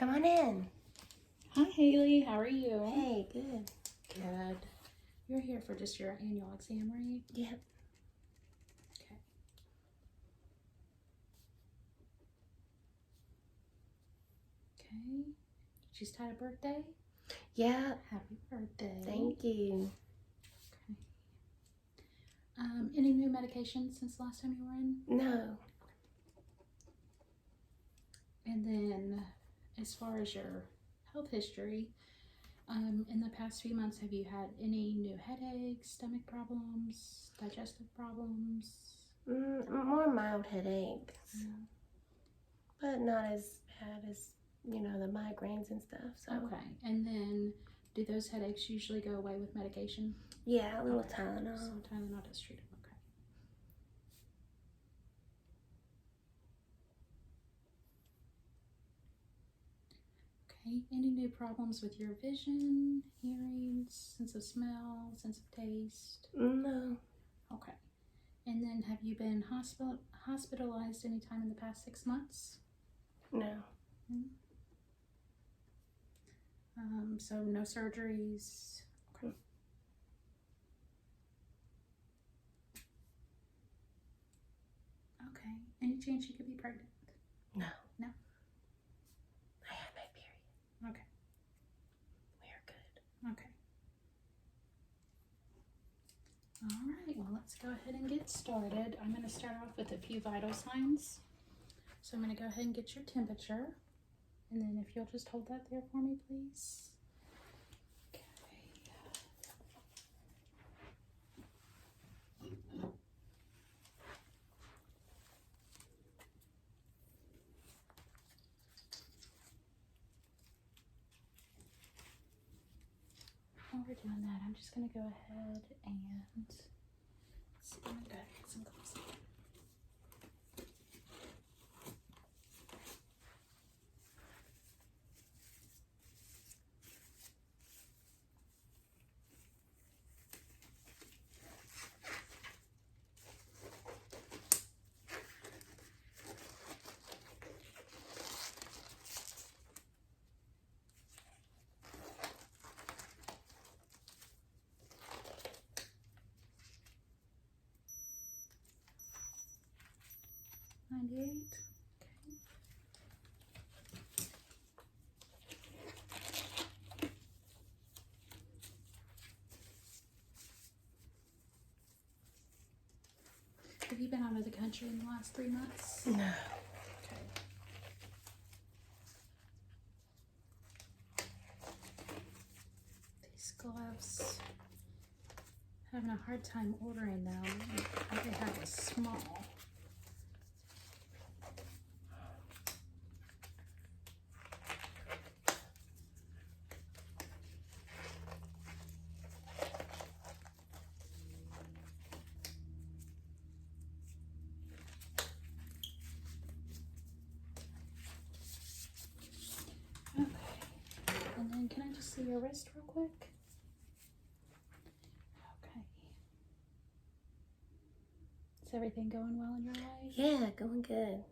Come on in. Hi, Haley. How are you? Hey, good. Good. You're here for just your annual exam, right? Yep. Okay. Okay. You just had a birthday? Yeah. Happy birthday. Thank you. Okay. Any new medications since the last time you were in? No. And then, as far as your health history, in the past few months, have you had any new headaches, stomach problems, digestive problems? More mild headaches, Mm. but not as bad as, the migraines and stuff. So. Okay. And then, do those headaches usually go away with medication? Yeah, a little Okay. Tylenol. So Tylenol does treat them. Okay. Okay. Any new problems with your vision, hearing, sense of smell, sense of taste? No. Okay. And then, have you been hospitalized any time in the past 6 months? No. So no surgeries. Okay. Okay. Any chance you could be pregnant? No. No. I had my period. Okay. We're good. Okay. All right. Well, let's go ahead and get started. I'm going to start off with a few vital signs. So I'm going to go ahead and get your temperature. And then if you'll just hold that there for me, please. Okay. While we're doing that, I'm just going to go ahead and see. I'm going to go ahead and get some gloves on. Okay. Have you been out of the country in the last 3 months? No. Okay. These gloves, having a hard time ordering them. They have a small. Okay. And then can I just see your wrist real quick? Okay. Is everything going well in your life? Yeah, going good.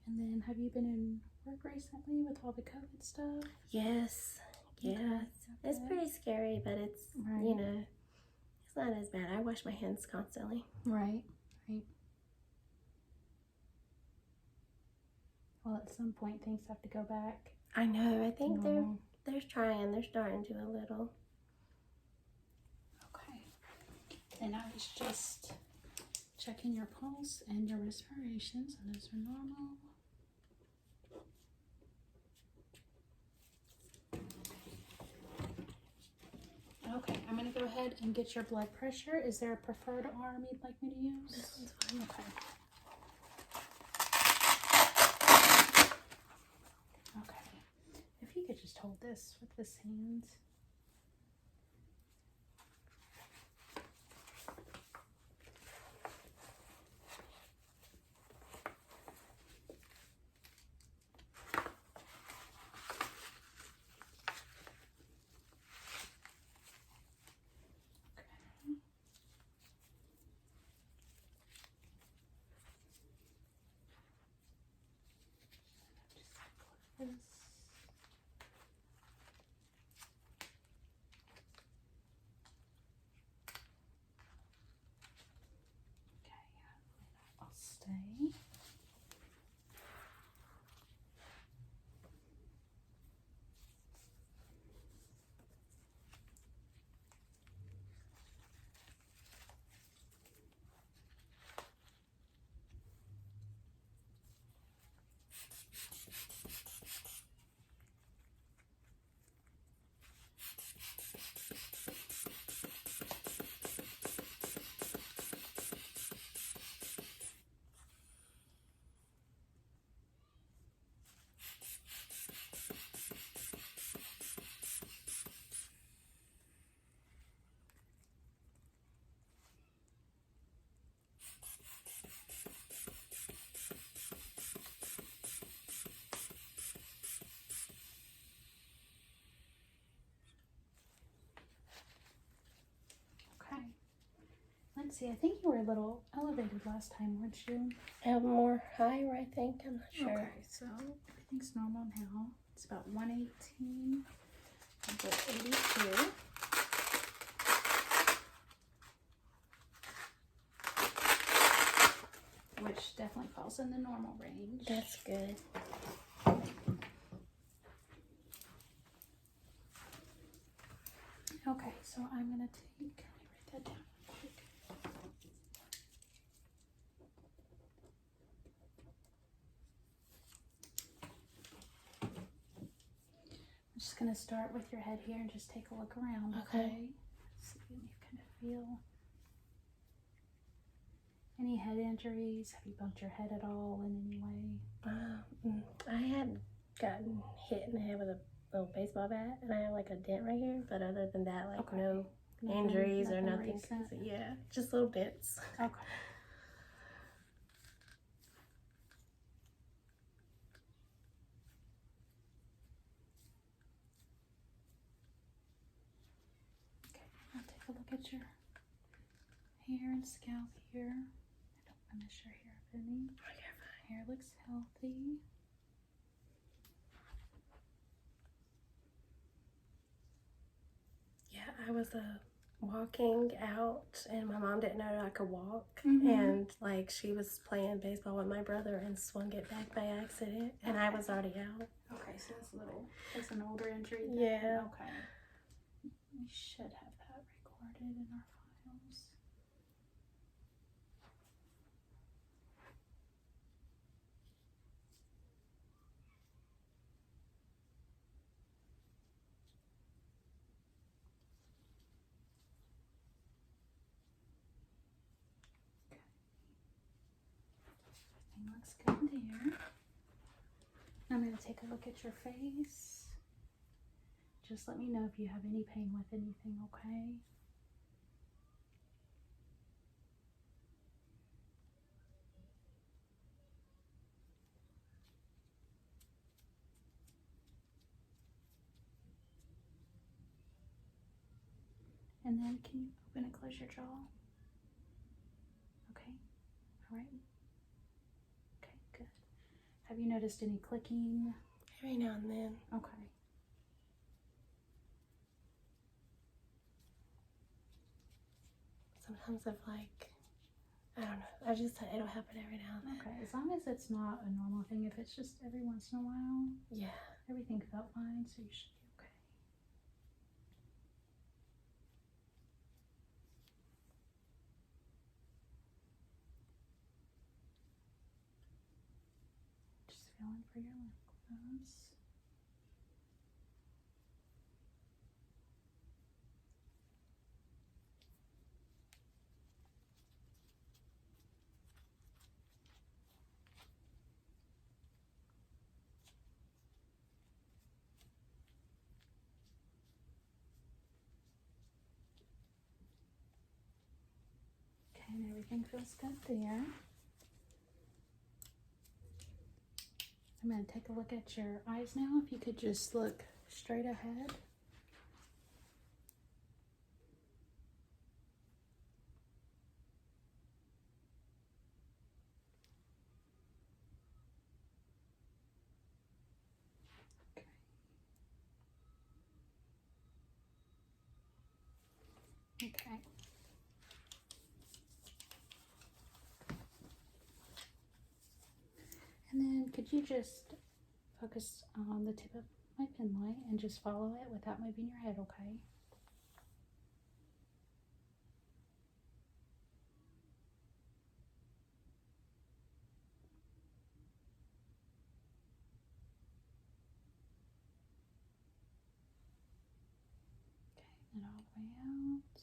And then have you been in work recently with all the COVID stuff? Yes. Yes. Okay. It's pretty scary, but it's, Right. it's not as bad. I wash my hands constantly. Right. Well, at some point things have to go back. I know. I think normal. they're trying. They're starting to a little. Okay. And I was just checking your pulse and your respiration, so those are normal. Okay, I'm going to go ahead and get your blood pressure. Is there a preferred arm you'd like me to use? This one's fine. Okay. Okay. If you could just hold this with this hand. Let's see, I think you were a little elevated last time, weren't you? More higher, I think. I'm not sure. Okay, so everything's normal now. It's about 118, about 82. Which definitely falls in the normal range. That's good. Okay, so I'm gonna take, let me write that down real quick. I'm just gonna start with your head here and just take a look around, okay? See if you kind of feel any head injuries. Have you bumped your head at all in any way? I had gotten hit in the head with a little baseball bat, and I have like a dent right here. But other than that, like no injuries or nothing. Yeah, just little dents. Okay. Okay, I'll take a look at your hair and scalp here. I don't want to miss your hair of any. Hair looks healthy. Yeah, I was walking out, and my mom didn't know I could walk, and like she was playing baseball with my brother and swung it back by accident, and I was already out. Okay, so that's an older injury then? Yeah. Okay. We should have that recorded in our files. Everything looks good there. I'm going to take a look at your face. Just let me know if you have any pain with anything, okay? And then can you open and close your jaw? Okay. All right. Okay, good. Have you noticed any clicking? Every now and then. Okay. Sometimes I've like, I don't know. It'll happen every now and then. Okay, as long as it's not a normal thing, if it's just every once in a while, Yeah. everything felt fine, so you should be okay. Just feeling for your lip gloss. Okay, and everything feels good there. I'm going to take a look at your eyes now. If you could just look straight ahead. Okay. Okay. And then could you just focus on the tip of my pen light and just follow it without moving your head, okay? Okay, and all the way out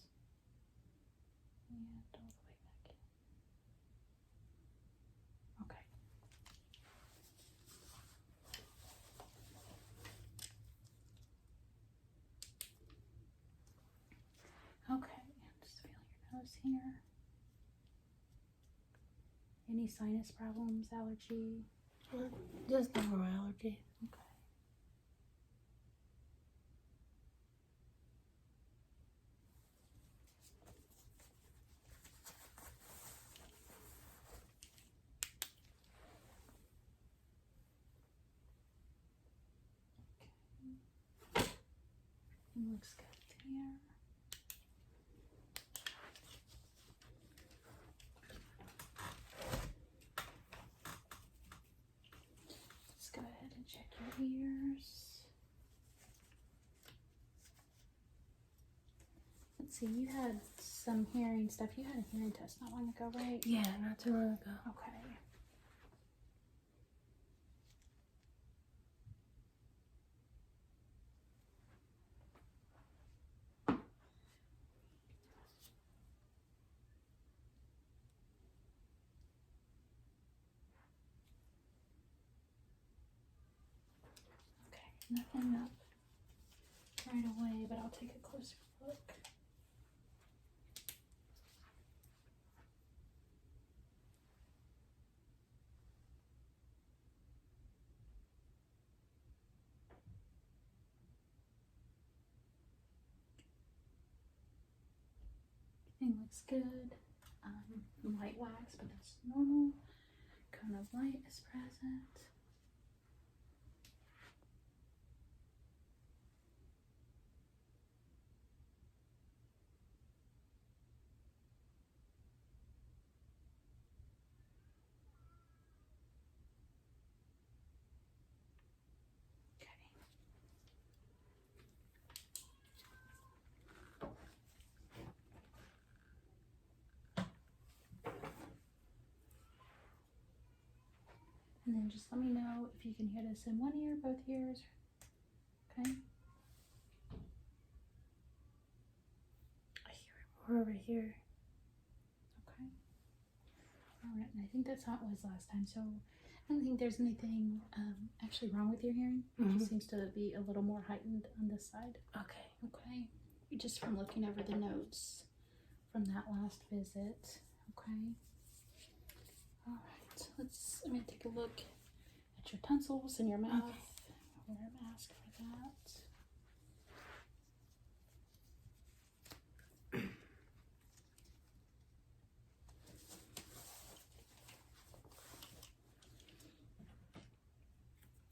and all the way back in. Okay. Okay, just feel your nose here. Any sinus problems, allergy? Just normal allergy. Okay. Everything looks good there. Let's go ahead and check your ears. Let's see, you had some hearing stuff. You had a hearing test not long ago, right? Yeah, not too long ago. Okay. Okay, nothing up right away, but I'll take a closer look. Everything looks good. Light wax, but that's normal. Cone of light is present. Okay. And then just let me know if you can hear this in one ear, both ears. Okay. I hear it more over here. Okay. Alright, and I think that's how it was last time. So I don't think there's anything actually wrong with your hearing. It just seems to be a little more heightened on this side. Okay. Okay. Just from looking over the notes from that last visit. Okay. Alright. I'm gonna take a look at your tonsils and your mouth. Okay. I'll wear a mask for that.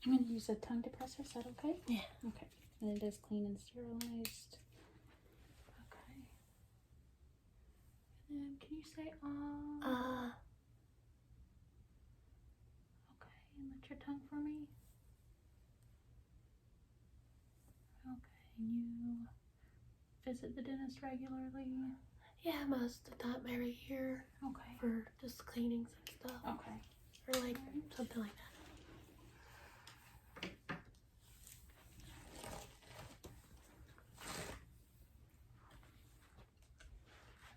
I'm going to use a tongue depressor. Is that okay? Yeah. Okay. And it is clean and sterilized. Okay. And then can you say Okay. And let your tongue for me. Okay. And you visit the dentist regularly? Yeah, most of the time every year. Okay. For just cleanings and stuff. Okay. Or like something like that.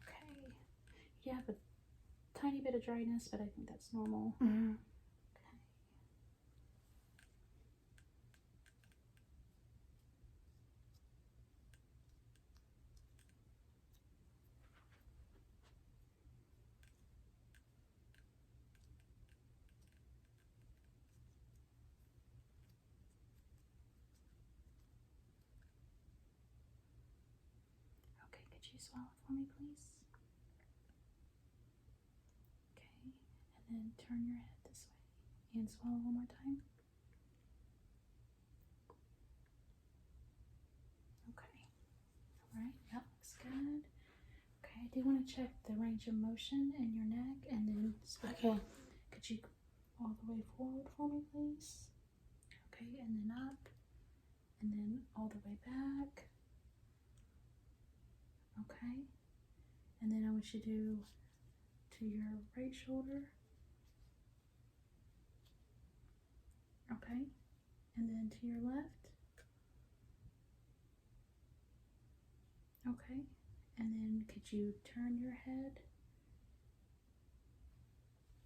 Okay. You have a tiny bit of dryness, but I think that's normal. Mm-hmm. Okay. Okay, could you swallow for me, please? Okay, and then turn your head this way and swallow one more time. Okay, alright, that looks good. Okay, I do want to check the range of motion in your neck and then Okay. Could you go all the way forward for me, please? Okay, and then up, and then all the way back. Okay, and then I want you to do to your right shoulder. Okay, and then to your left. Okay, and then could you turn your head?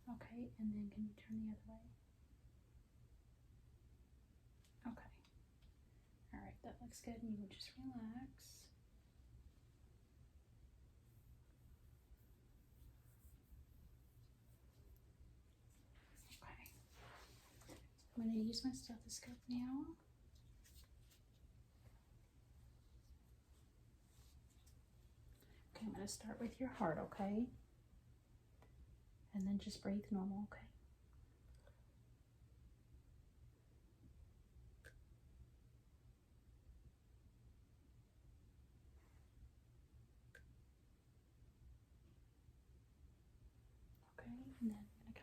Okay, and then can you turn the other way? Okay. Alright, that looks good. And you will just relax. Okay. I'm going to use my stethoscope now. Okay, I'm going to start with your heart, okay? And then just breathe normal, okay?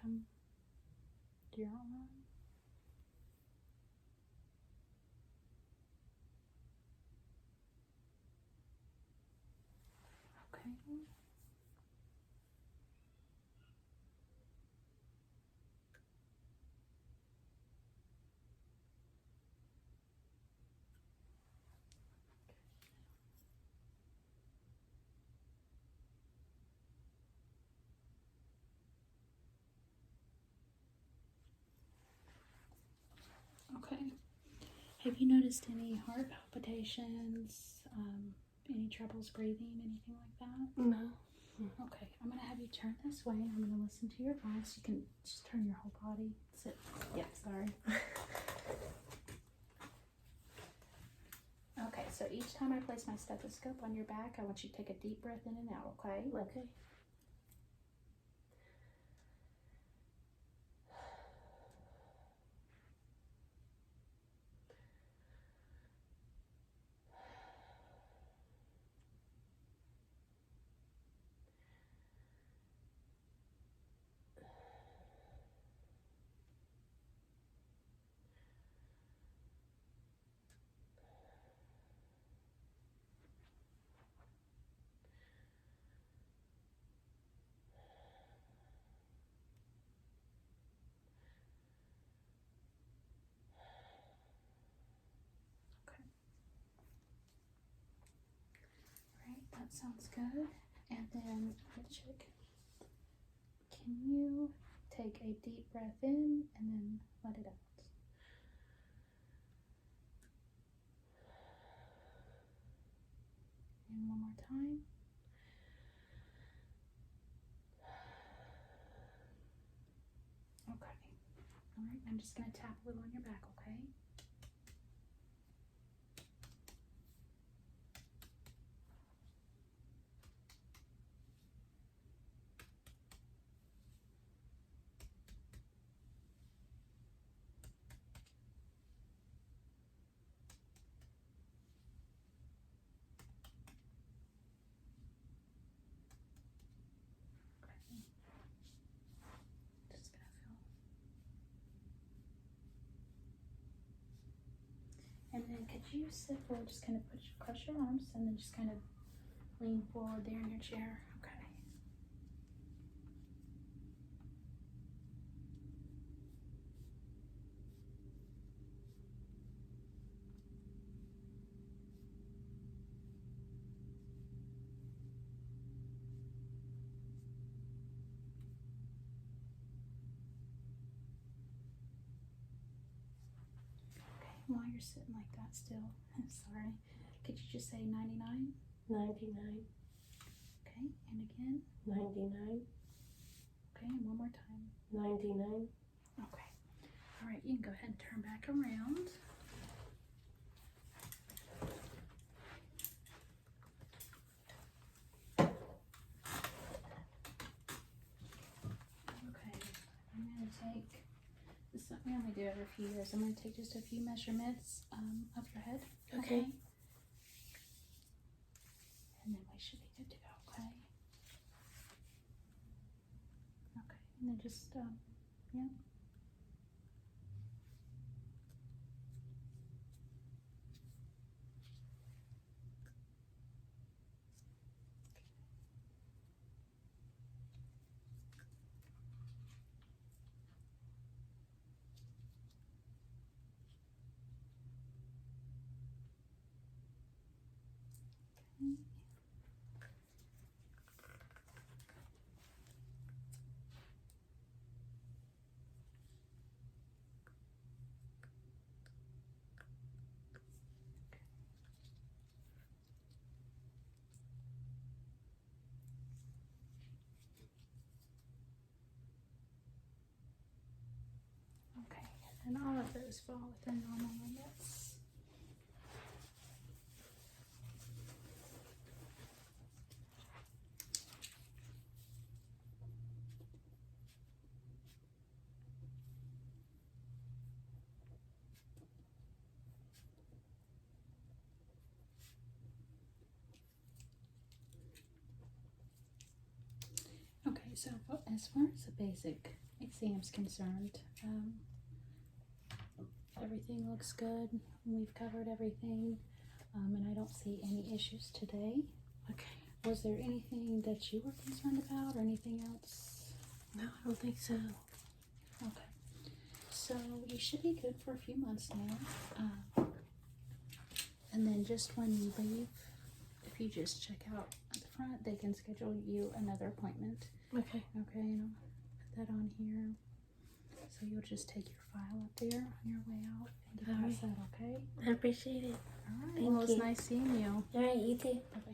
come to your arm. Okay. Okay. Have you noticed any heart palpitations, any troubles breathing, anything like that? No. Okay, I'm going to have you turn this way and I'm going to listen to your advice. You can just turn your whole body. Sit. Yeah, sorry. Okay, so each time I place my stethoscope on your back, I want you to take a deep breath in and out, okay? Okay. Alright, that sounds good. And then I'm going to check. Can you take a deep breath in and then let it out? And one more time. Okay. Alright, I'm just going to tap a little on your back, okay? Just gonna feel. And then could you sit forward, just kind of cross your arms and then just kind of lean forward there in your chair. Okay. Okay, while you're sitting like that still, I'm sorry, could you just say 99? 99. Okay, and again. 99. Okay, and one more time. 99. Okay. All right, you can go ahead and turn back around. Okay, I'm going to take, this is something we only do every few years. I'm going to take just a few measurements of your head. Okay. And then we should be good to go, okay? Okay, and then just, yeah. Okay. Okay, and all of those fall within normal limits. Okay, so as far as the basic exam's concerned. Everything looks good. We've covered everything, and I don't see any issues today. Okay. Was there anything that you were concerned about or anything else? No, I don't think so. Okay. So you should be good for a few months now. And then just when you leave, if you just check out at the front, they can schedule you another appointment. Okay. Okay, and I'll put that on here. So you'll just take your file up there on your way out and get that set, okay? I appreciate it. All right. Thank Well, it's you. nice seeing you. All right, you too. Bye-bye.